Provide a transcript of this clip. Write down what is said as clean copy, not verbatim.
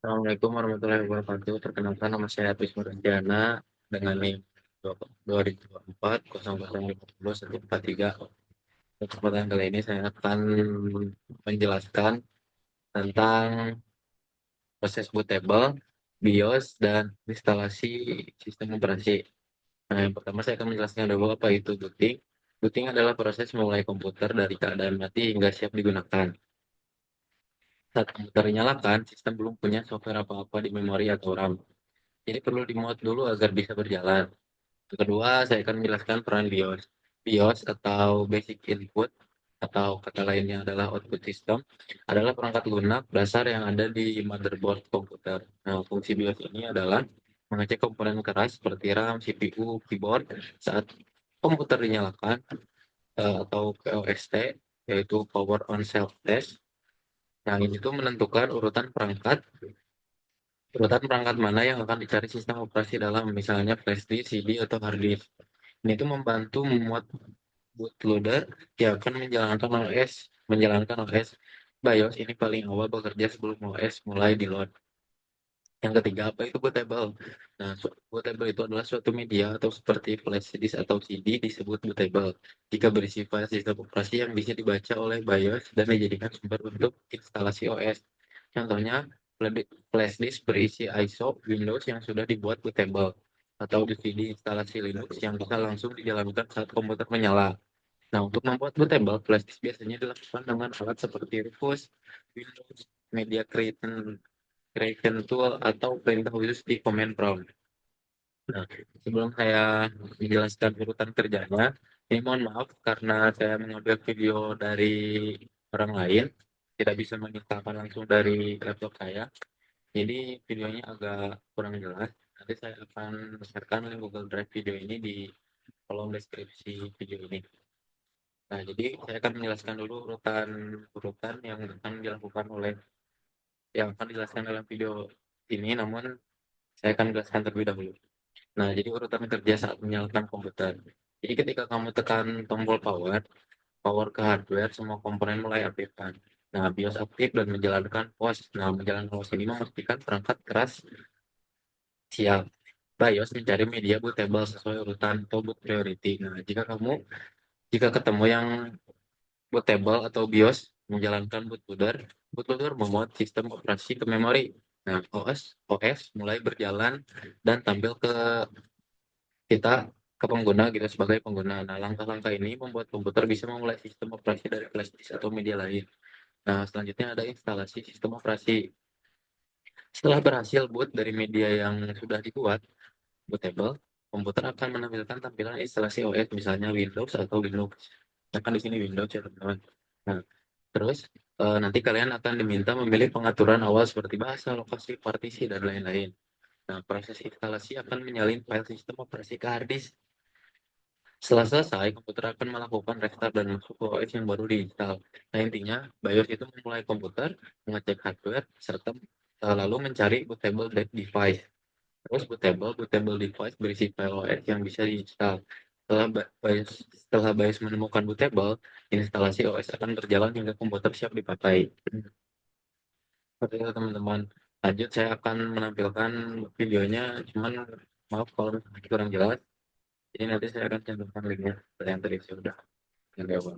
Assalamualaikum warahmatullahi wabarakatuh. Perkenalkan nama saya Hafiz Muradiana dengan NIM 2024 0050 143. Untuk kesempatan kali ini saya akan menjelaskan tentang proses bootable, BIOS, dan instalasi sistem operasi. Nah, yang pertama saya akan menjelaskan dulu apa itu booting. Booting adalah proses memulai komputer dari keadaan mati hingga siap digunakan. Saat komputer dinyalakan, sistem belum punya software apa-apa di memori atau RAM. Jadi perlu di-mode dulu agar bisa berjalan. Yang kedua, saya akan menjelaskan peran BIOS. BIOS atau Basic Input atau kata lainnya adalah output system adalah perangkat lunak dasar yang ada di motherboard komputer. Nah, fungsi BIOS ini adalah mengecek komponen keras seperti RAM, CPU, keyboard saat komputer dinyalakan atau POST yaitu Power on Self Test. Nah, ini tuh menentukan urutan perangkat mana yang akan dicari sistem operasi dalam misalnya flash disk, CD, atau hard disk. Ini itu membantu memuat bootloader yang akan menjalankan OS. BIOS ini paling awal bekerja sebelum OS mulai di load. Yang ketiga, apa itu bootable? Nah, bootable itu adalah suatu media atau seperti flash disk atau CD disebut bootable jika berisi file sistem operasi yang bisa dibaca oleh BIOS dan dijadikan sumber untuk instalasi OS. Contohnya, flash disk berisi ISO Windows yang sudah dibuat bootable, atau DVD instalasi Linux yang bisa langsung dijalankan saat komputer menyala. Nah, untuk membuat bootable, flash disk biasanya dilakukan dengan alat seperti Rufus, Windows, Media Creation Tool, atau perintah khusus di command prompt. Nah, sebelum saya menjelaskan urutan kerjanya, ini mohon maaf karena saya mengambil video dari orang lain, tidak bisa menginstalkan langsung dari laptop saya. Jadi videonya agak kurang jelas. Nanti saya akan share link Google Drive video ini di kolom deskripsi video ini. Nah, jadi saya akan menjelaskan dulu urutan yang akan dijelaskan dalam video ini, namun saya akan jelaskan terlebih dahulu. Nah, jadi urutan kerja saat menyalakan komputer. Jadi ketika kamu tekan tombol power, power ke hardware, semua komponen mulai aktifkan. Nah, BIOS aktif dan menjalankan POS. Nah, menjalankan POS ini memastikan perangkat keras siap. BIOS mencari media bootable sesuai urutan atau boot priority. Nah, jika ketemu yang bootable atau BIOS menjalankan bootloader memuat sistem operasi ke memori. Nah, OS mulai berjalan dan tampil kita ke pengguna gitu sebagai pengguna. Nah, langkah-langkah ini membuat komputer bisa memulai sistem operasi dari flash disk atau media lain. Nah, selanjutnya ada instalasi sistem operasi. Setelah berhasil boot dari media yang sudah dibuat, bootable, komputer akan menampilkan tampilan instalasi OS, misalnya Windows atau Linux. Nah, kan di sini Windows ya, teman-teman. Nah, terus nanti kalian akan diminta memilih pengaturan awal seperti bahasa, lokasi, partisi, dan lain-lain. Nah, proses instalasi akan menyalin file sistem operasi ke hard disk. Setelah selesai, komputer akan melakukan restart dan masuk ke OS yang baru diinstal. Nah, intinya, BIOS itu memulai komputer, mengecek hardware, serta lalu mencari bootable device. Terus bootable device berisi file OS yang bisa diinstal. Setelah BIOS menemukan bootable, instalasi OS akan berjalan hingga komputer siap dipakai. Seperti itu, teman-teman. Lanjut, saya akan menampilkan videonya, cuman maaf kalau misalnya kurang jelas. Jadi nanti saya akan cantumkan linknya seperti yang tadi saya sudah yang di awal.